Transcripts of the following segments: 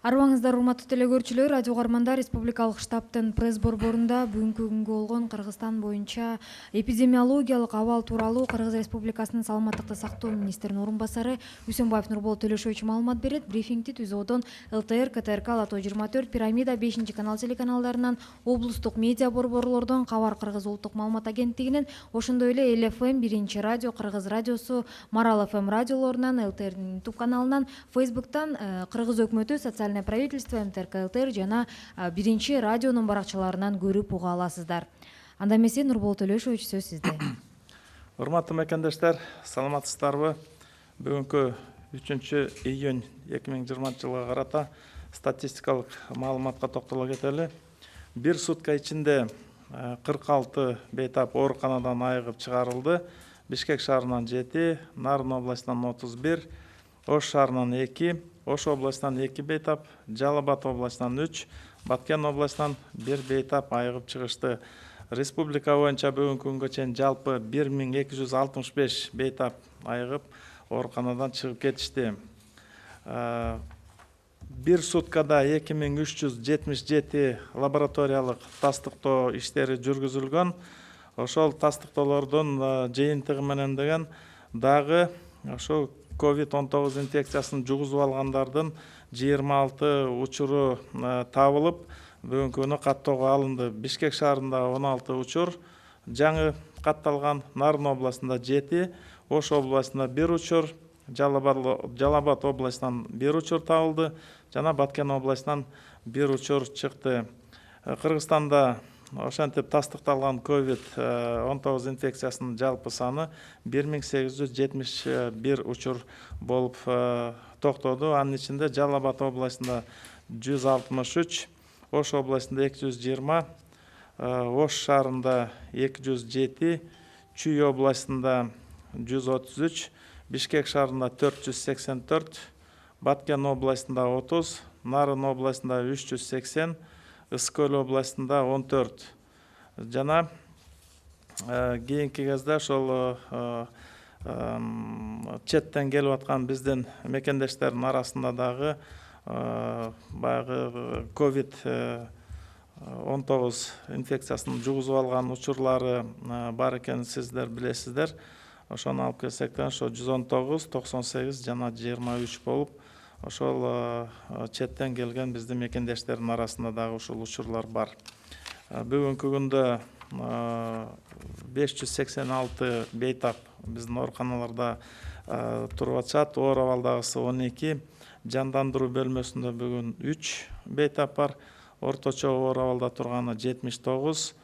Арыбаңыздар, урматтуу телекөрүүчүлөр, радио угармандар, республикалык штабтын пресс борборунда бүгүнкү күнгө болгон Кыргызстан боюнча эпидемиологиялык абал тууралуу Кыргыз Республикасынын саламаттыкты сактоо министринин орун басары Үсөнбаев Нурбол Төлөшович маалымат берет. Брифингди ТүЗОдон ЛТР, КТРК, Лото 24, Пирамида, 5-канал телеканалдарынан, облустук медиа борборлордон, Кабар Кыргыз улуттук маалымат агенттигинен, ошондой эле ЛФМ, Биринчи радио, Кыргыз радиосу, Марал ФМ радиолорунан, ЛТРдин YouTube каналынан, Фейсбуктан, Кыргыз өкмөтү, социальное правительство, МТРК ЛТР жана Биринчи радионун баракчаларынан көрүп уга аласыздар. Анда эмесе Нурбол Төлөшович, сөз сизде. Урматтуу мекендештер, саламатсыздарбы? Бүгүнкү 3-июнь 2020 жылга карата статистикалык маалыматка токтоло кетели. Бир сутка ичинде 46 бейтап ооруканадан айыгып чыгарылды. Бишкек шаарынан 7, Нарын областынан 31, Ош шаарынан 2, Ош областынан 2 бейтап, Жалал Абад областынан 3, Баткен областынан 1 бейтап айыгып чыгышты. Республика боюнча бүгүнкү күнгө чейин жалпы 1265 бейтап айыгып ооруканадан чыгып кетишти. Бир суткада 2377 лабораториялык тастыктоо иштери жүргүзүлгөн. Ошол тастыктоолордун жыйынтыгы менен деген дагы ошол COVID-19 инфекциясын жугузуп алгандардын 26 учуру табылып, бүгүнкү күнү каттоого алынды. Бишкек шаарында 16 учур жаңы катталган, Нарын областында 7, Ош областында 1 учур, Жалал Абад областынан 1 учур табылды, жана Баткен областынан 1 учур чыкты. Кыргызстанда ошентип тастыкталган COVID-19 инфекциясынын жалпы саны 1871 учур болуп токтоду. Анын ичинде Жалал Абад областында 163, Ош областында 220, Ош шаарында 207, Чүй областында 133, Бишкек шаарында 484, Баткен областында 30, Нарын областында 380, Ыскөл областында 14. Жана кийинки кезде ошол четтен келип аткан биздин мекендештердин арасында дагы баягы COVID-19 инфекциясын жугузуп алган учурлары бар экенин сиздер билесиздер. Ошону алып келсек, ошо 119, 98 жана 23 болуп, ошол четтен келген биздин мекендештердин арасында дагы ушул учурлар бар. Бүгүнкү күндө 586 бейтап биздин ооруканаларда туруп атышат. Оор абалдагысы 12, жандандыруу бөлмөсүндө бүгүн 3 бейтап бар. Орточо оор абалда турганы 79,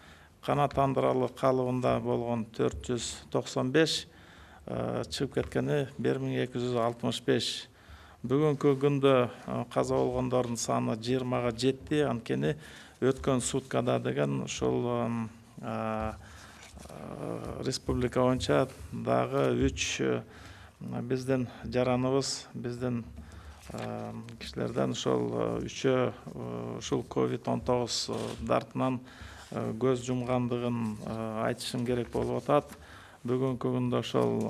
канааттандыралы калыбында болгон 495, чыгып кеткени 1265. Бүгүнкү күндө каза болгондордун саны 20-га жетти. Анткени өткөн суткада деген ушул республика боюнча дагы 3 биздин жараныбыз, биздин кишилерден ушул 3 ушул COVID-19 дартынан көз жумгандыгын айтышым керек болуп атат. Бүгүнкү күндө ошол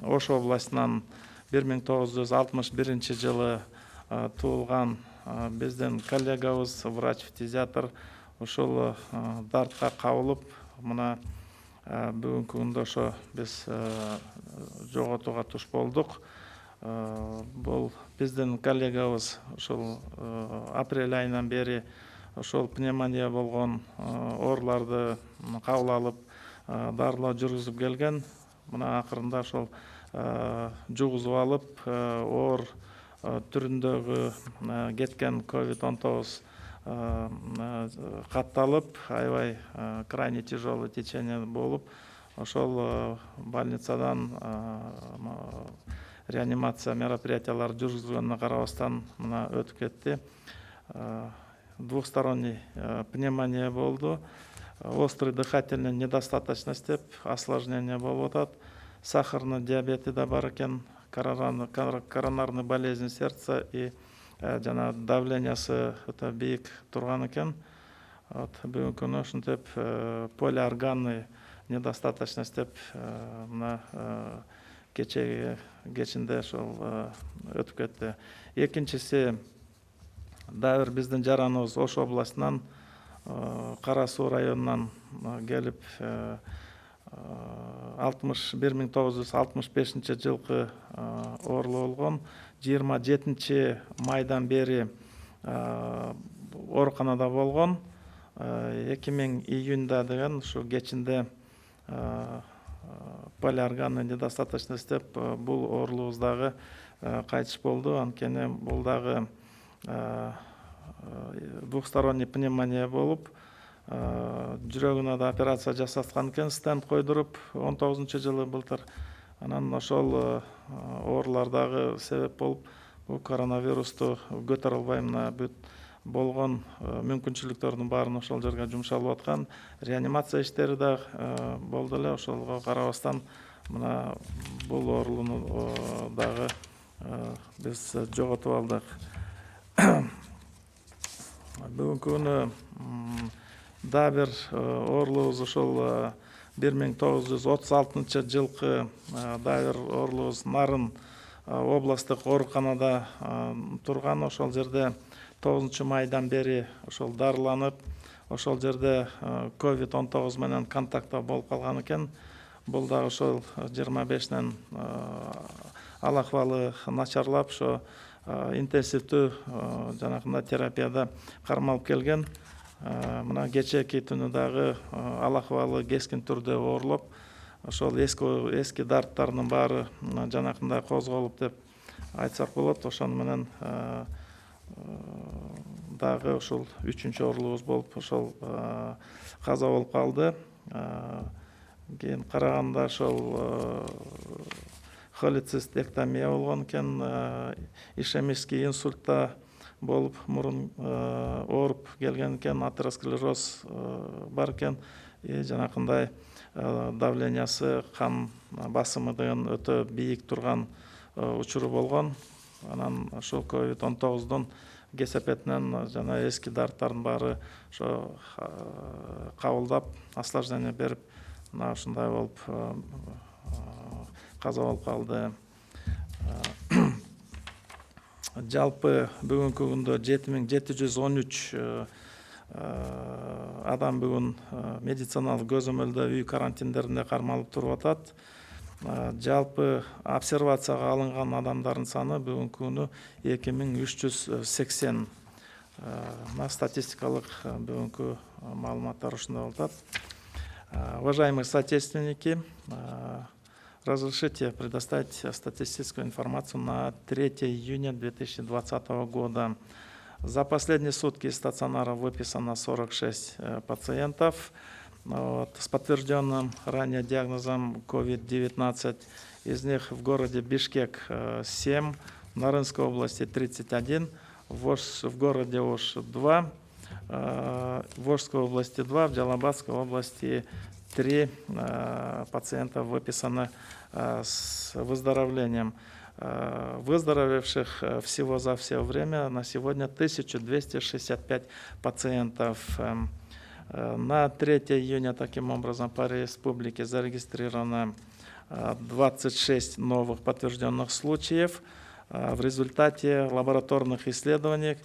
Ош областынан 1961 жылы туулган биздин коллегабыз, врач-фтизиатр ушул дартка кабылып, мына бүгүнкү күндө ошо биз жоготууга туш болдук. Бул биздин коллегабыз ушул апрель айынан бери ошол пневмония болгон ооруларды кабыл алып, дарылоо жүргүзүп келген. Мына акырында ошол жугузуп алып, оор түрүндөгү кеткен COVID-19 катталып, аябай крайне тяжелый течение болуп, ошол больницадан реанимация мероприятиялары жүргүзүлгөнүнө карабастан мына өтүп кетти. Двухсторонний пневмония болду. Острый дыхательная недостаточность деп осложнение болуп атат. Сахарный диабети да бар экен, коронарный болезнь сердца и жана давлениясы өтө бийик турган экен. Бүгүнкү күнү ушинтип полиорганный недостаточность деп мына кечинде ошол өтүп кетти. Экинчиси дагы бир биздин жараныбыз Ош областынан, Кара Суу районунан келип 1965 жылкы оорулуу болгон. 27 майдан бери ооруканада болгон. 2000 июнда деген ушу кечинде полиорганный недостаточность деп бул оорулубуз дагы кайтыш болду. Анткени бул дагы двухсторонний пневмония болуп, жүрөгүнө да операция жасаткан экен, стенд койдуруп 19-жылы былтыр. Анан ошол оорулар дагы себеп болуп, бул коронавирусту көтөрө албайм бүт болгон мүмкүнчүлүктөрдүн баарын ошол жерге жумшалып аткан. Реанимация иштери да болду эле. Ошолго карабастан мына бул оорулууну дагы биз жоготуп алдык. Бүгүнкү күнү да бир оорулубуз ошол 1936 жылкы да бир оорулубуз Нарын областтык ооруканада турган. Ошол жерде 9 майдан бери ошол дарыланып, ошол жерде COVID-19 менен контактта болуп калган экен. Бул дагы ошол 25-нен ал акыбалы начарлап, ошо интенсивдүү жанагындай терапияда кармалып келген. Мына кечээки түнү дагы ал акыбалы кескин түрдө оорулуп, ошол эски дарттарынын баары жанакындай козголуп деп айтсак болот. Ошону менен дагы ушул 3-чү оорулубуз болуп, ошол каза болуп калды. Кийин караганда ошол холецистектомия болгон экен, ишемический инсультта болуп, мурун ооруп келген экен, атеросклероз бар экен, жанакындай давлениясы, кан басымы деген өтө бийик турган учуру болгон. Анан ошол COVID-19 кесепетинен жана эски дарттардын баары ошо кабылдап, осложнение берип, мына ушундай болуп каза болуп калды. Жалпы бүгүнкү күндө 7713 адам бүгүн медициналык көзөмөлдө үй карантиндеринде кармалып туруп атат. Жалпы обсервацияга алынган адамдардын саны бүгүнкү күнү 2380. Статистикалык бүгүнкү маалыматтар ушундай болуп атат. Уважаемые соотечественники, разрешите предоставить статистическую информацию на 3 июня 2020 года. За последние сутки из стационара выписано 46 пациентов с подтвержденным ранее диагнозом COVID-19. Из них в городе Бишкек 7, в Нарынской области 31, в городе Ош 2, в Волжской области 2, в Джалабадской области 3 пациента выписаны с выздоровлением. Выздоровевших всего за все время на сегодня 1265 пациентов. На 3 июня таким образом по республике зарегистрировано 26 новых подтвержденных случаев. В результате лабораторных исследований,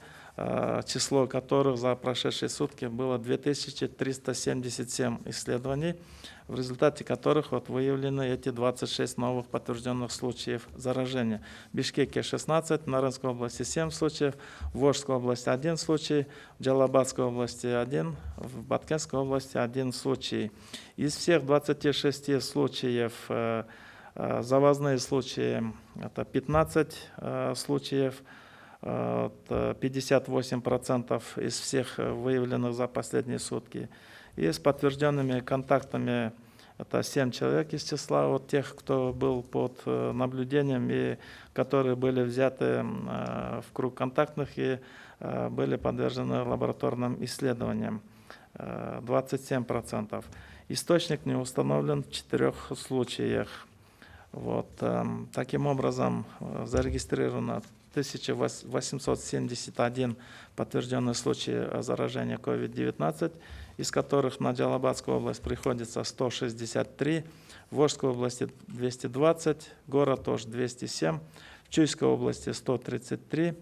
число которых за прошедшие сутки было 2377 исследований, в результате которых выявлены эти 26 новых подтвержденных случаев заражения. В Бишкеке 16, в Нарынской области 7 случаев, в Волжской области 1 случай, в Джалабадской области 1, в Баткенской области 1 случай. Из всех 26 случаев завозные случаи — это 15 случаев, 58% из всех выявленных за последние сутки. И с подтвержденными контактами это 7 человек из числа тех, кто был под наблюдением и которые были взяты в круг контактных и были подвержены лабораторным исследованиям. 27%. Источник не установлен в 4 случаях. Таким образом зарегистрировано 1871 подтвержденный случай заражения COVID-19, из которых на Джалабадскую область приходится 163, в Волжской области 220, город тоже 207, в Чуйской области 133,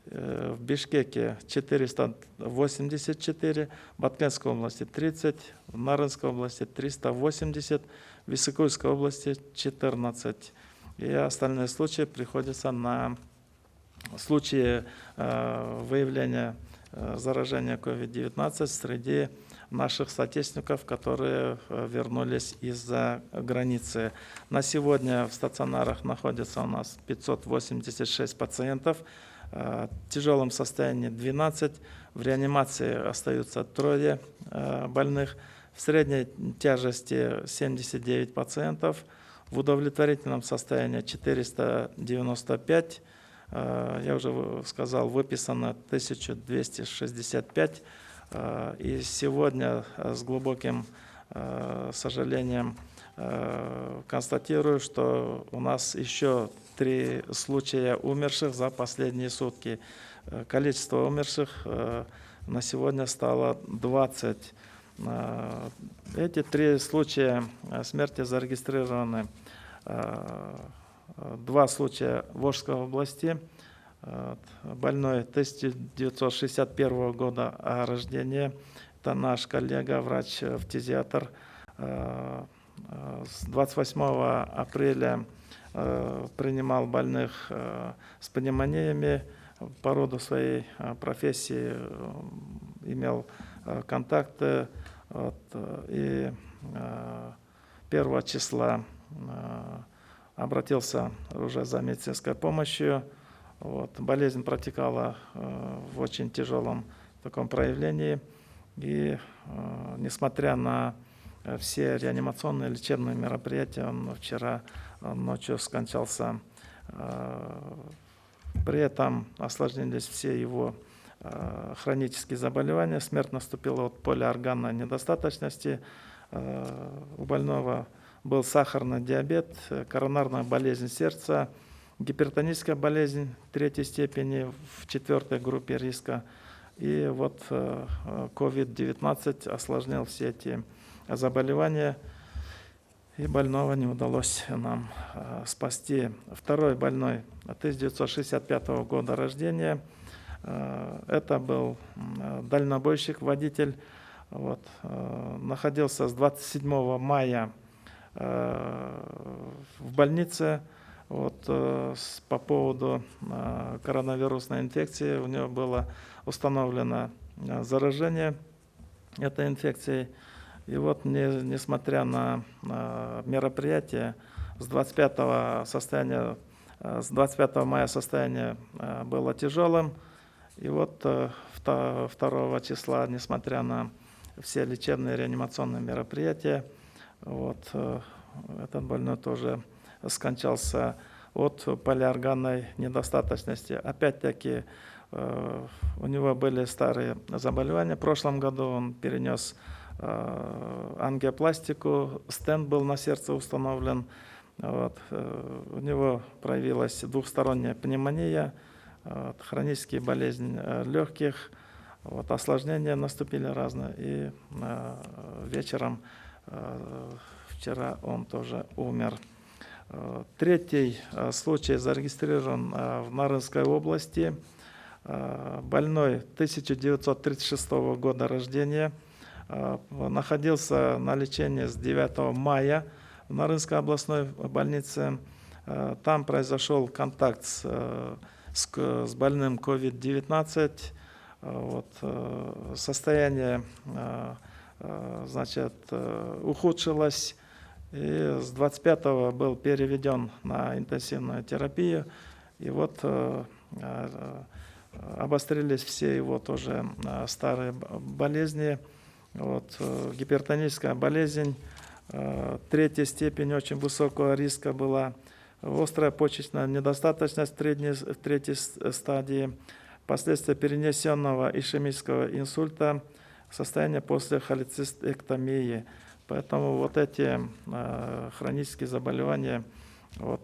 в Бишкеке 484, в Баткенской области 30, в Нарынской области 380, в Иссыкульской области 14. И остальные случаи приходятся на случаи выявления заражения COVID-19 среди наших соотечественников, которые вернулись из-за границы. На сегодня в стационарах находится у нас 586 пациентов, в тяжелом состоянии 12, в реанимации остаются 3 больных, в средней тяжести 79 пациентов, в удовлетворительном состоянии 495, я уже сказал, выписано 1265. И сегодня с глубоким сожалением констатирую, что у нас еще 3 случая умерших за последние сутки. Количество умерших на сегодня стало 20. Эти 3 случая смерти зарегистрированы. 2 случая в Волжской области. Больной 1961 года рождения. Это наш коллега, врач-фтизиатр. С 28 апреля принимал больных с пневмониями. По роду своей профессии имел контакты. И 1 числа обратился уже за медицинской помощью. Болезнь протекала в очень тяжелом таком проявлении. И несмотря на все реанимационные лечебные мероприятия, он вчера ночью скончался. При этом осложнились все его хронические заболевания. Смерть наступила от полиорганной недостаточности. У больного был сахарный диабет, коронарная болезнь сердца, гипертоническая болезнь 3 степени в 4 группе риска. И вот COVID-19 осложнил все эти заболевания, и больного не удалось нам спасти. 2 больной 1965 года рождения. Это был дальнобойщик, водитель. Находился с 27 мая в больнице. По поводу коронавирусной инфекции у него было установлено заражение этой инфекцией. И несмотря на мероприятие, с 25 мая состояние было тяжелым. И 2 числа, несмотря на все лечебные реанимационные мероприятия, этот больной тоже скончался от полиорганной недостаточности. Опять-таки, у него были старые заболевания. В прошлом году он перенес ангиопластику, стенд был на сердце установлен. У него проявилась двухсторонняя пневмония, хронические болезни легких, осложнения наступили разные. И вечером вчера он тоже умер. 3 случай зарегистрирован в Нарынской области. Больной 1936 года рождения, находился на лечении с 9 мая в Нарынской областной больнице. Там произошел контакт с больным COVID-19. Состояние ухудшилось. И с 25-го был переведен на интенсивную терапию. И обострились все его тоже старые болезни. Гипертоническая болезнь 3 степени очень высокого риска была. Острая почечная недостаточность в 3 стадии. Последствия перенесенного ишемического инсульта, состояние после холецистектомии. Поэтому эти хронические заболевания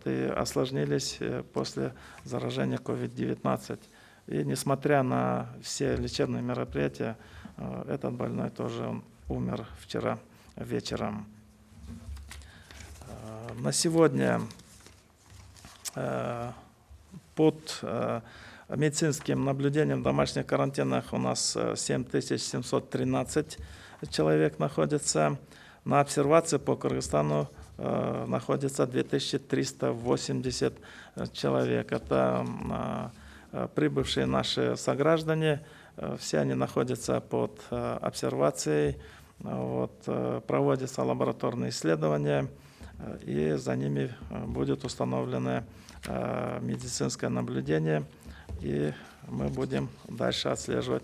и осложнились после заражения COVID-19. И несмотря на все лечебные мероприятия, этот больной тоже умер вчера вечером. На сегодня под медицинским наблюдением в домашних карантинах у нас 7713 человек находится. На обсервации по Кыргызстану находится 2380 человек. Это прибывшие наши сограждане. Все они находятся под обсервацией. Проводятся лабораторные исследования, и за ними будет установлено медицинское наблюдение. И мы будем дальше отслеживать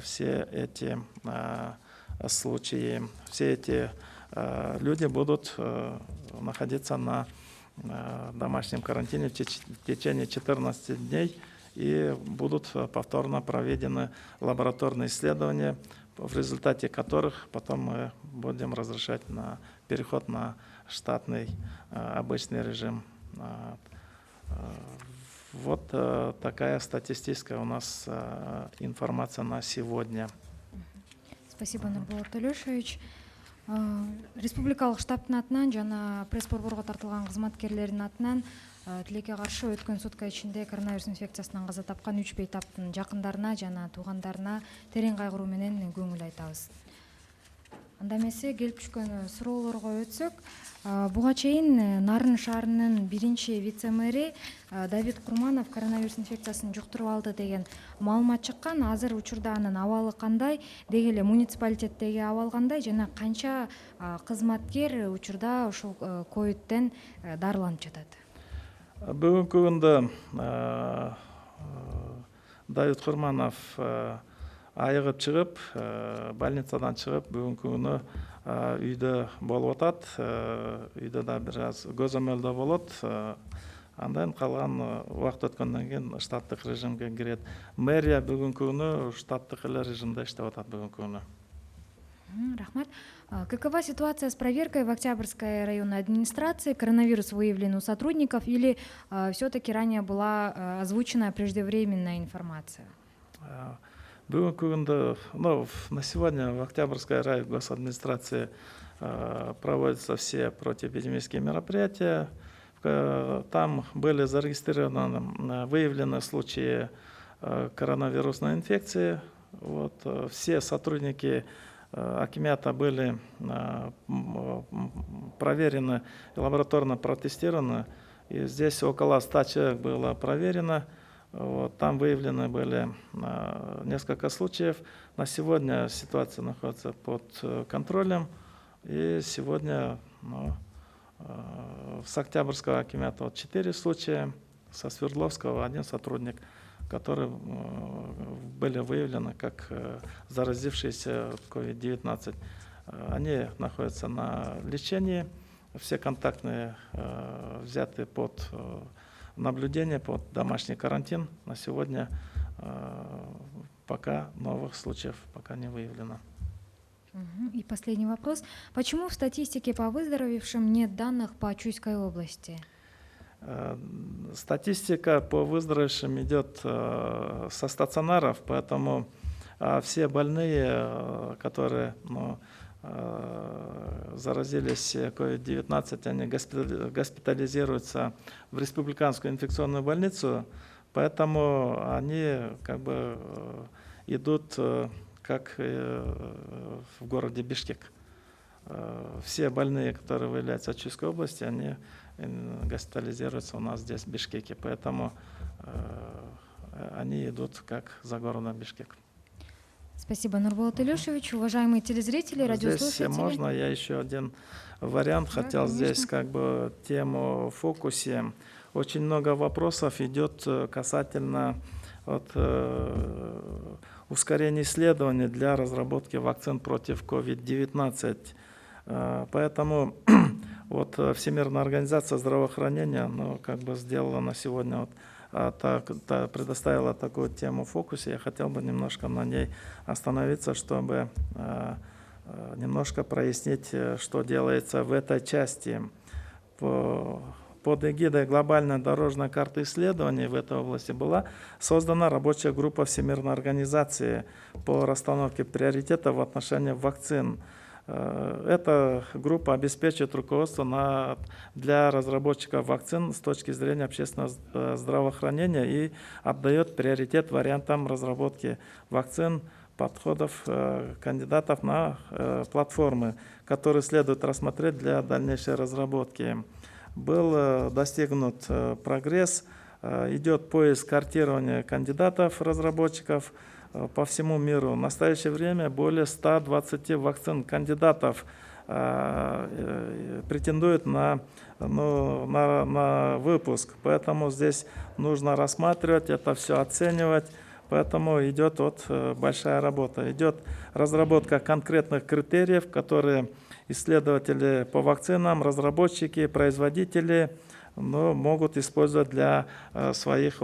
все эти случаи. Все эти люди будут находиться на домашнем карантине в течение 14 дней, и будут повторно проведены лабораторные исследования, в результате которых потом мы будем разрешать на переход на штатный обычный режим. Вот такая статистическая у нас информация на сегодня. Спасибо, Нурболот Төлешович. Республикалық штабтың атынан жана пресс-борборго тартылган кызматкерлердин атынан тилекке каршы өткөн сутка ичинде коронавирус инфекциясынан каза тапкан 3 бейтаптын жакындарына жана туугандарына терең кайгыруу менен көңүл айтабыз. Анда эмесе келип түшкөн суроолорго өтсөк, буга чейин Нарын шаарынын 1-чи вице-мэри Давид Курманов коронавирус инфекциясын жуктуруп алды деген маалымат чыккан. Азыр учурда анын абалы кандай, деги эле муниципалитеттеги абал кандай жана канча кызматкер учурда ушул ковидтен дарыланып жатат? Бүгүнкү күндө Давид Курманов айыгып чыгып, больницадан чыгып, бүгүнкү күнү үйдө болуп атат. Үйдө да бир аз көзөмөлдө болот. Андан калган убакыт өткөндөн кийин штаттык режимге кирет. Мэрия бүгүнкү күнү штаттык эле режимде иштеп атат бүгүнкү күнү. Рахмат. Какова ситуация с проверкой в Октябрьской районной администрации? Коронавирус выявлен у сотрудников или все-таки ранее была озвучена преждевременная информация? Бүгүнкү күндө, на сегодня в Октябрьской районной госадминистрации проводятся все противоэпидемические мероприятия. Там были зарегистрированы, выявлены случаи коронавирусной инфекции. Все сотрудники акимата были проверены и лабораторно протестированы. И здесь около 100 человек было проверено. Там выявлены были несколько случаев. На сегодня ситуация находится под контролем. И сегодня с Октябрьского акимата 4 случая, со Свердловского 1 сотрудник, которые были выявлены как заразившиеся COVID-19. Они находятся на лечении. Все контактные взяты под наблюдение, под домашний карантин. На сегодня пока новых случаев пока не выявлено. И последний вопрос. Почему в статистике по выздоровевшим нет данных по Чуйской области? Статистика по выздоровевшим идет со стационаров, поэтому все больные, которые заразились COVID-19, они госпитализируются в республиканскую инфекционную больницу, поэтому они идут как в городе Бишкек. Все больные, которые выявляются в Чуйской области, они госпитализируются у нас здесь в Бишкеке, поэтому они идут как за городом Бишкек. Спасибо, Нурболот Төлешович. Уважаемые телезрители, радиослушатели. Здесь можно я еще один вариант хотел, конечно. Здесь тему в фокусе. Очень много вопросов идет касательно ускорения исследований для разработки вакцин против COVID-19. Поэтому Всемирная организация здравоохранения сделала на сегодня предоставила такую тему в фокусе. Я хотел бы немножко на ней остановиться, чтобы немножко прояснить, что делается в этой части. Под эгидой глобальной дорожной карты исследований в этой области была создана рабочая группа Всемирной организации по расстановке приоритетов в отношении вакцин. Эта группа обеспечит руководство для разработчиков вакцин с точки зрения общественного здравоохранения и отдает приоритет вариантам разработки вакцин, подходов кандидатов на платформы, которые следует рассмотреть для дальнейшей разработки. Был достигнут прогресс, идет поиск картирования кандидатов, разработчиков по всему миру. В настоящее время более 120 вакцин кандидатов претендуют на выпуск. Поэтому здесь нужно рассматривать это все, оценивать. Поэтому идет большая работа. Идет разработка конкретных критериев, которые исследователи по вакцинам, разработчики, производители могут использовать для своих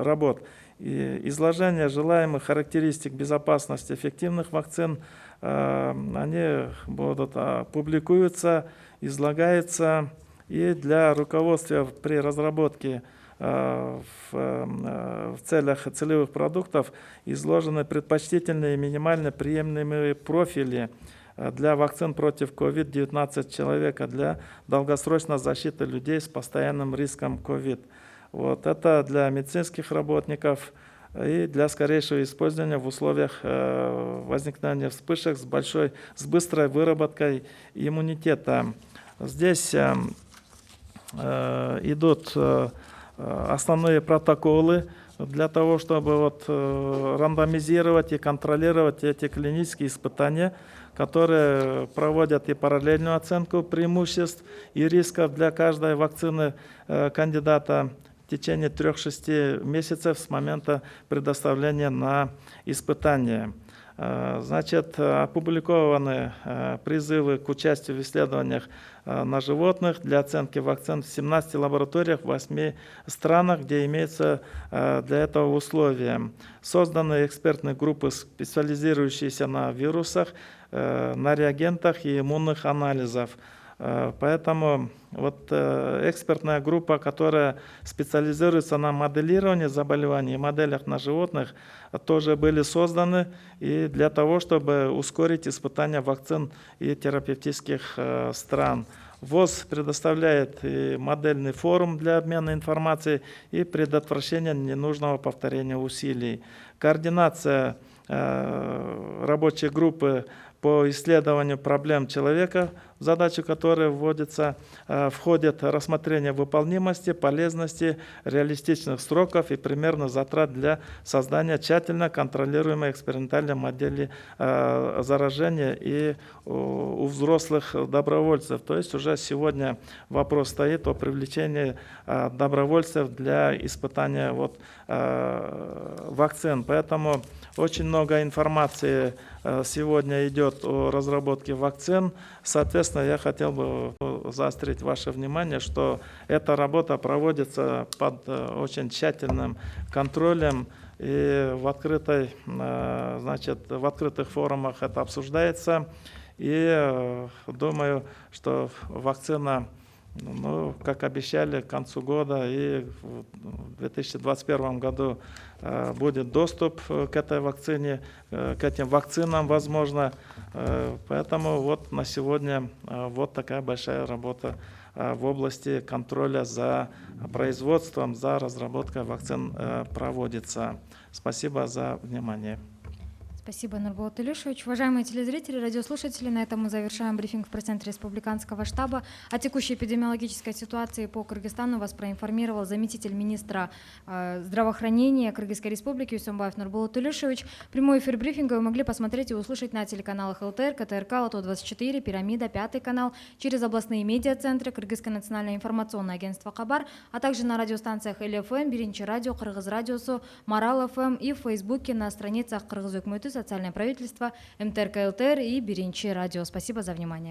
работ. И изложение желаемых характеристик безопасности эффективных вакцин, они публикуются, излагаются, и для руководства при разработке в целях целевых продуктов изложены предпочтительные и минимально приемлемые профили для вакцин против COVID-19 человека для долгосрочной защиты людей с постоянным риском COVID. Это для медицинских работников и для скорейшего использования в условиях возникновения вспышек с быстрой выработкой иммунитета. Здесь идут основные протоколы для того, чтобы рандомизировать и контролировать эти клинические испытания, которые проводят и параллельную оценку преимуществ и рисков для каждой вакцины кандидата в течение 3-6 месяцев с момента предоставления на испытание. Опубликованы призывы к участию в исследованиях на животных для оценки вакцин в 17 лабораториях в 8 странах, где имеются для этого условия. Созданы экспертные группы, специализирующиеся на вирусах, на реагентах и иммунных анализах. Поэтому экспертная группа, которая специализируется на моделировании заболеваний и моделях на животных, тоже были созданы и для того, чтобы ускорить испытания вакцин и терапевтических стран. ВОЗ предоставляет и модельный форум для обмена информацией и предотвращения ненужного повторения усилий. Координация рабочей группы по исследованию проблем человека, в задачу которой входит рассмотрение выполнимости, полезности, реалистичных сроков и примерных затрат для создания тщательно контролируемой экспериментальной модели заражения и у взрослых добровольцев. То есть уже сегодня вопрос стоит о привлечении добровольцев для испытания вакцин. Поэтому очень много информации сегодня идет о разработке вакцин. Соответственно, я хотел бы заострить ваше внимание, что эта работа проводится под очень тщательным контролем, и в открытых форумах это обсуждается. И думаю, что вакцина, как обещали, к концу года и в 2021 году будет доступ к этой вакцине, к этим вакцинам, возможно. Поэтому на сегодня такая большая работа в области контроля за производством, за разработкой вакцин проводится. Спасибо за внимание. Спасибо, Нурболат Илюшевич. Уважаемые телезрители, радиослушатели, на этом мы завершаем брифинг в пресс-центре Республиканского штаба. О текущей эпидемиологической ситуации по Кыргызстану вас проинформировал заместитель министра здравоохранения Кыргызской Республики Усенбаев Нурболат Илюшевич. Прямой эфир брифинга вы могли посмотреть и услышать на телеканалах ЛТР, КТРК, Лото-24, Пирамида, 5 канал, через областные медиа-центры, Кыргызское национальное информационное агентство Кабар, а также на радиостанциях ЛФМ, Биринчи радио, Кыргыз радиосу, Марал ФМ и в Фейсбуке на страницах Кыргыз Өкмөтү, социальное правительство, МТРК ЛТР и Биринчи радио. Спасибо за внимание.